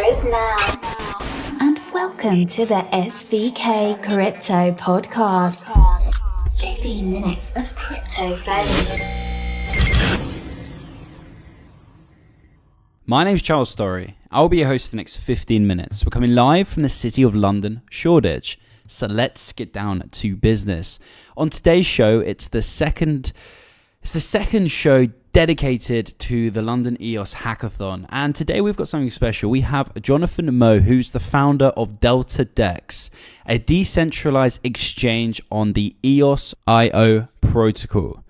is now. And welcome to the SVK Crypto podcast. 15 minutes of crypto fame. My name's Charles Storry. I'll be your host for the next 15 minutes. We're coming live from the city of London, Shoreditch. So let's get down to business. On today's show, it's the second show dedicated to the London EOS Hackathon. And today we've got something special. We have Jonathan Mo, who's the founder of DeltaDex, a decentralized exchange on the EOSIO protocol.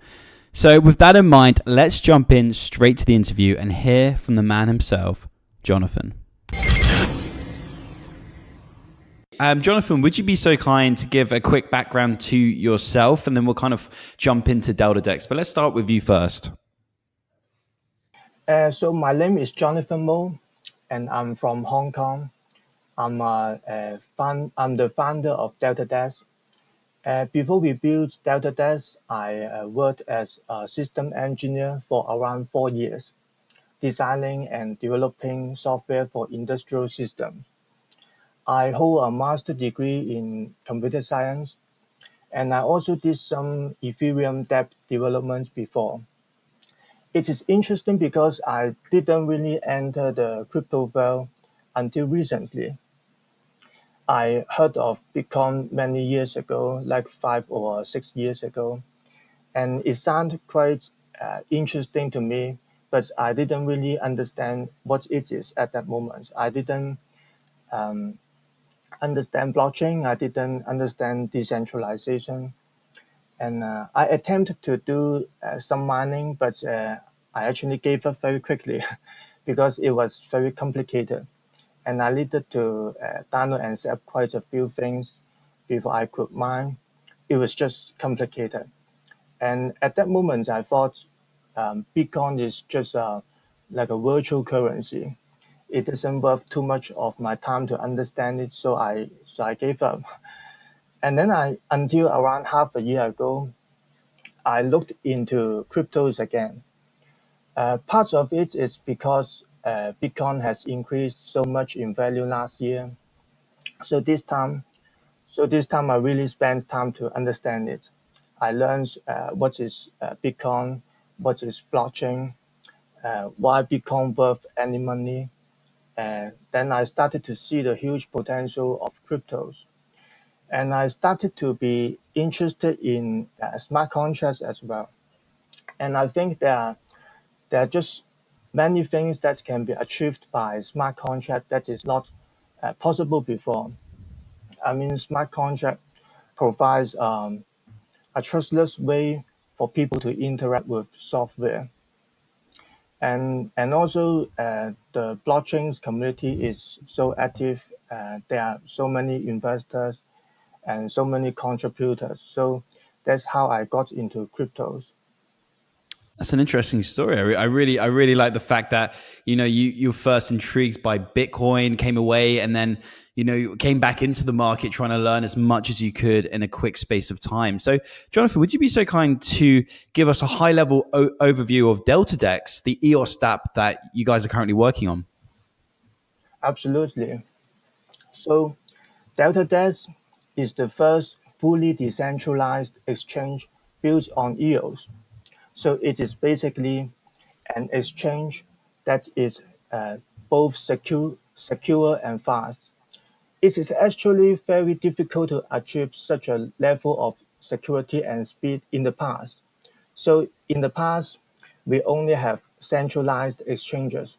So with that in mind, let's jump in straight to the interview and hear from the man himself, Jonathan. Jonathan, would you be so kind to give a quick background to yourself, and then we'll kind of jump into DeltaDex. But let's start with you first. So my name is Jonathan Mo, and I'm from Hong Kong. I'm the founder of DeltaDex. Before we built DeltaDex, I worked as a system engineer for around 4 years, designing and developing software for industrial systems. I hold a master's degree in computer science, and I also did some Ethereum dev developments before. It is interesting because I didn't really enter the crypto world until recently. I heard of Bitcoin many years ago, like 5 or 6 years ago, and it sounded quite interesting to me, but I didn't really understand what it is at that moment. I didn't understand blockchain. I didn't understand decentralization. And I attempted to do some mining, but I actually gave up very quickly because it was very complicated. And I needed to download and set up quite a few things before I could mine. It was just complicated. And at that moment, I thought Bitcoin is just like a virtual currency. It doesn't worth too much of my time to understand it, so I gave up. And then until around half a year ago, I looked into cryptos again. Part of it is because Bitcoin has increased so much in value last year. So this time I really spent time to understand it. I learned what is Bitcoin, what is blockchain, why Bitcoin worth any money. Then I started to see the huge potential of cryptos. And I started to be interested in smart contracts as well. And I think there are just many things that can be achieved by smart contract that is not possible before. I mean, smart contract provides a trustless way for people to interact with software. And also the blockchain community is so active. There are so many investors and so many contributors. So that's how I got into cryptos. That's an interesting story. I really like the fact that you were first intrigued by Bitcoin, came away, and then came back into the market trying to learn as much as you could in a quick space of time. So, Jonathan, would you be so kind to give us a high level overview of DeltaDex, the EOS app that you guys are currently working on? Absolutely. So DeltaDex is the first fully decentralized exchange built on EOS. So it is basically an exchange that is both secure and fast. It is actually very difficult to achieve such a level of security and speed in the past. So in the past, we only have centralized exchanges.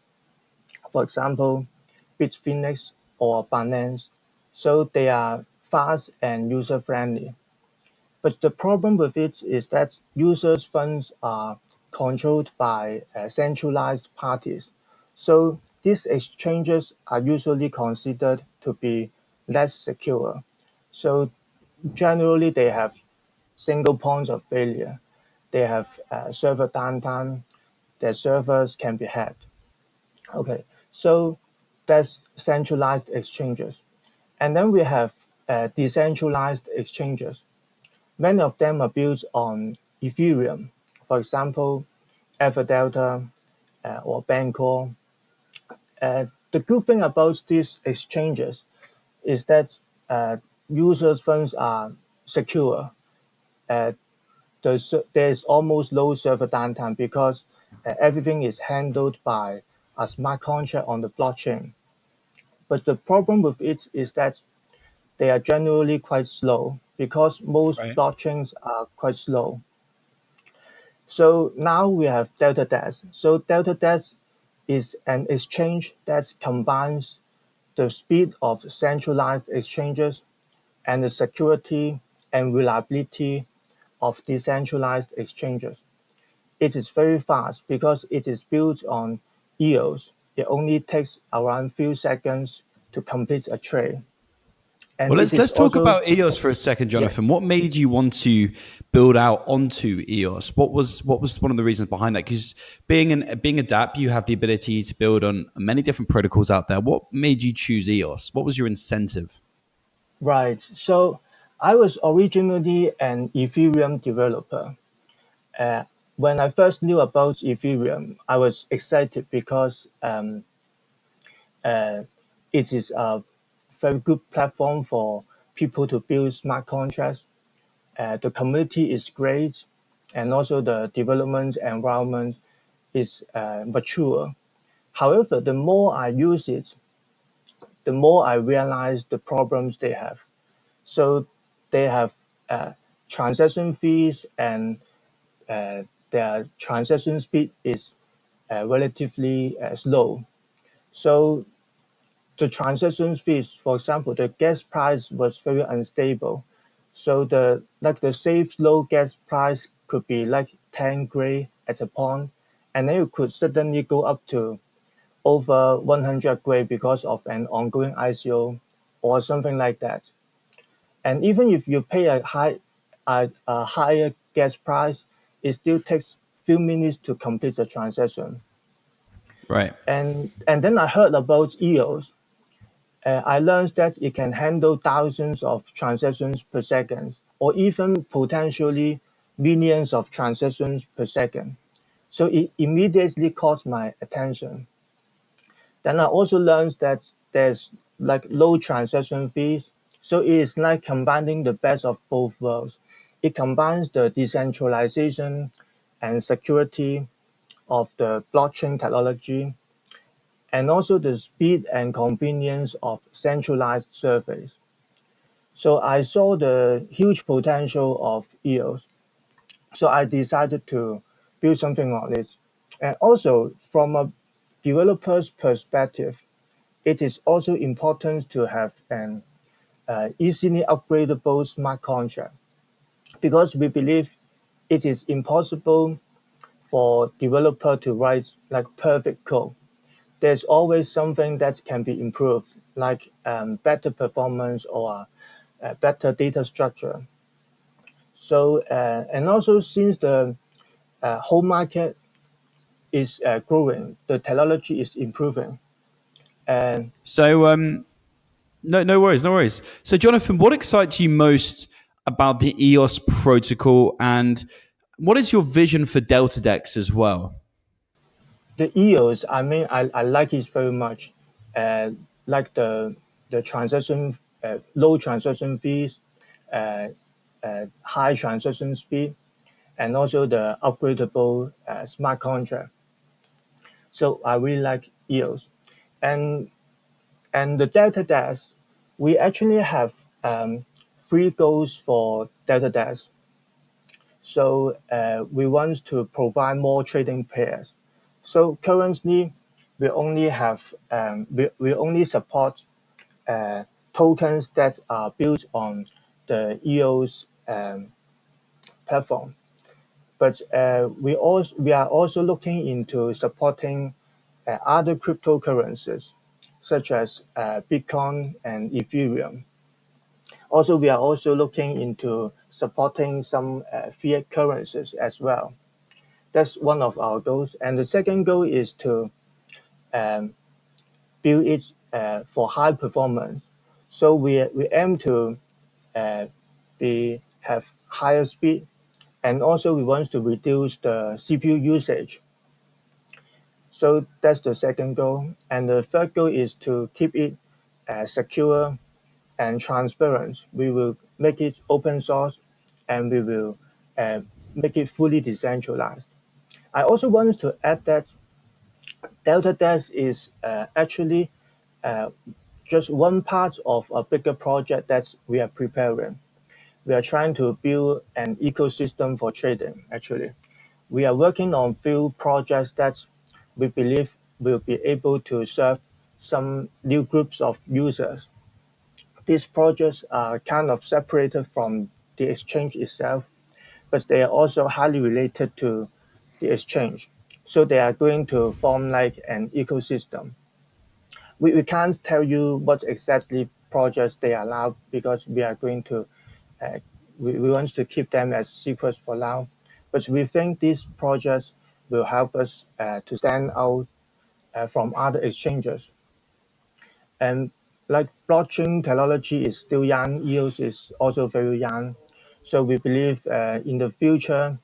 For example, Bitfinex or Binance. So they are fast and user-friendly. But the problem with it is that users' funds are controlled by centralized parties. So these exchanges are usually considered to be less secure. So generally, they have single points of failure. They have server downtime. Their servers can be hacked. Okay, so that's centralized exchanges. And then we have decentralized exchanges. Many of them are built on Ethereum, for example, Delta or Bancor. the good thing about these exchanges is that users' funds are secure. Uh, there's almost no server downtime because everything is handled by a smart contract on the blockchain. But the problem with it is that they are generally quite slow because most Right. blockchains are quite slow. So now we have DeltaDex. So DeltaDex is an exchange that combines the speed of centralized exchanges and the security and reliability of decentralized exchanges. It is very fast because it is built on EOS. It only takes around few seconds to complete a trade. And Well, it is let's talk also, about EOS for a second, yeah, Jonathan. What made you want to build out onto EOS? What was one of the reasons behind that? Because being a DApp, you have the ability to build on many different protocols out there. What made you choose EOS? What was your incentive? right. So I was originally an Ethereum developer. Uh, when I first knew about Ethereum, I was excited because uh, it is a very good platform for people to build smart contracts. The community is great, and also the development environment is mature. However, the more I use it, the more I realize the problems they have. So they have uh, transaction fees, and their transaction speed is relatively slow. So the transaction fees, for example, the gas price was very unstable. So the safe low gas price could be like 10 gray at a point, and then it could suddenly go up to over 100 gray because of an ongoing ICO or something like that. And even if you pay a higher gas price, it still takes few minutes to complete the transaction. Right. And then I heard about EOS. I learned that it can handle thousands of transactions per second, or even potentially millions of transactions per second. So it immediately caught my attention. Then I also learned that there's like low transaction fees. So it is like combining the best of both worlds. It combines the decentralization and security of the blockchain technology, and also the speed and convenience of centralized service. So I saw the huge potential of EOS. So I decided to build something on it. And also from a developer's perspective, it is also important to have an easily upgradable smart contract because we believe it is impossible for developer to write like perfect code. There's always something that can be improved, like better performance or better data structure. So and also since the whole market is growing, the technology is improving, and So, no worries, no worries. So, Jonathan, what excites you most about the EOS protocol, and what is your vision for DeltaDex as well? the EOS, I mean, I like it very much. Uh, like the transaction, low transaction fees, uh, high transaction speed, and also the upgradable smart contract. So I really like EOS, and the DeltaDex, we actually have three goals for DeltaDex. So we want to provide more trading pairs. So currently, we only support uh, tokens that are built on the EOS platform. But we are also looking into supporting other cryptocurrencies such as Bitcoin and Ethereum. Also, we are also looking into supporting some fiat currencies as well. That's one of our goals. And the second goal is to um, build it for high performance. So we aim to uh, have higher speed, and also we want to reduce the CPU usage. So that's the second goal. And the third goal is to keep it secure and transparent. We will make it open source and we will uh, make it fully decentralized. I also want to add that DeltaDex is actually uh, just one part of a bigger project that we are preparing. We are trying to build an ecosystem for trading, actually. We are working on few projects that we believe will be able to serve some new groups of users. These projects are kind of separated from the exchange itself, but they are also highly related to the exchange. So they are going to form like an ecosystem. We can't tell you what exactly projects they allow because we are going to uh, we want to keep them as secrets for now. But we think these projects will help us to stand out from other exchanges. And like blockchain technology is still young, EOS is also very young. So we believe in the future,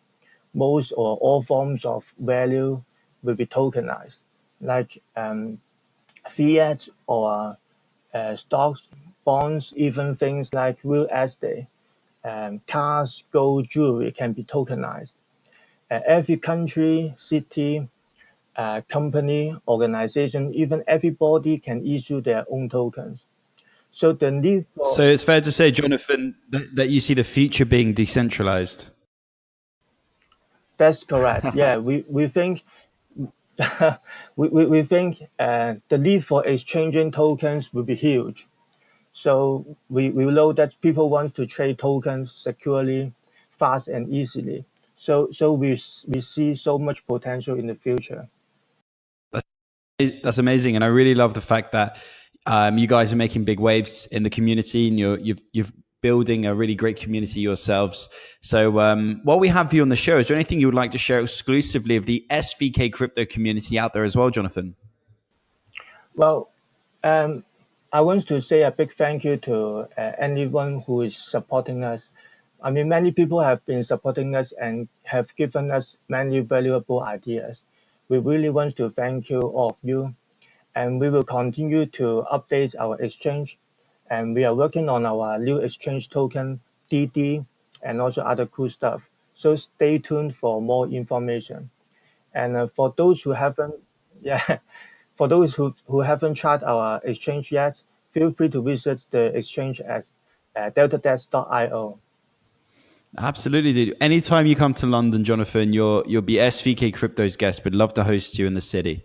most or all forms of value will be tokenized, like fiat or stocks, bonds, even things like real estate, cars, gold, jewelry can be tokenized. Every country, city, company, organization, even everybody can issue their own tokens. So the need So for it's fair to say, Jonathan, that you see the future being decentralized. that's correct. Yeah, we think we think the need for exchanging tokens will be huge. So we know that people want to trade tokens securely, fast and easily. So we see so much potential in the future. That's amazing, and I really love the fact that you guys are making big waves in the community, and you've building a really great community yourselves. So while we have you on the show, is there anything you would like to share exclusively of the SVK crypto community out there as well, Jonathan? Well, um, I want to say a big thank you to anyone who is supporting us. I mean, many people have been supporting us and have given us many valuable ideas. We really want to thank you, all of you, and we will continue to update our exchange. And we are working on our new exchange token, DD, and also other cool stuff. So stay tuned for more information. And for those who haven't, yeah, for those who haven't tried our exchange yet, feel free to visit the exchange at DeltaDex.io. Absolutely, dude. Anytime you come to London, Jonathan, you'll be SVK Crypto's guest. We'd love to host you in the city.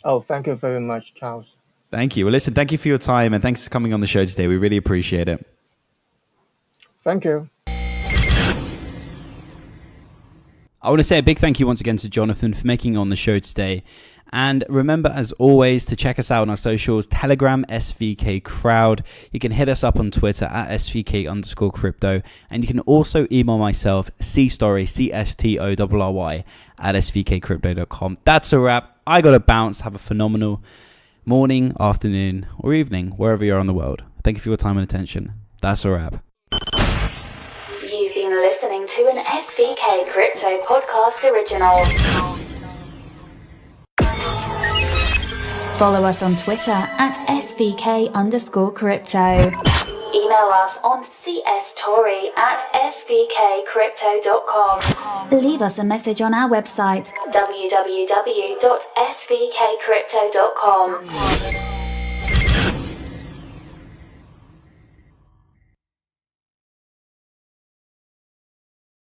Oh, thank you very much, Charles. Thank you. Well, listen, thank you for your time and thanks for coming on the show today. We really appreciate it. Thank you. I want to say a big thank you once again to Jonathan for making on the show today. And remember, as always, to check us out on our socials, Telegram, SVK Crowd. You can hit us up on Twitter at SVK_crypto. And you can also email myself, Storry, CSTORRY, at svkcrypto.com. That's a wrap. I got to bounce. Have a phenomenal morning, afternoon, or evening, wherever you are in the world. Thank you for your time and attention. That's a wrap. You've been listening to an SVK Crypto podcast original. Follow us on Twitter at SVK_crypto. Email us on cstorry at svkcrypto.com. Leave us a message on our website, www.svkcrypto.com.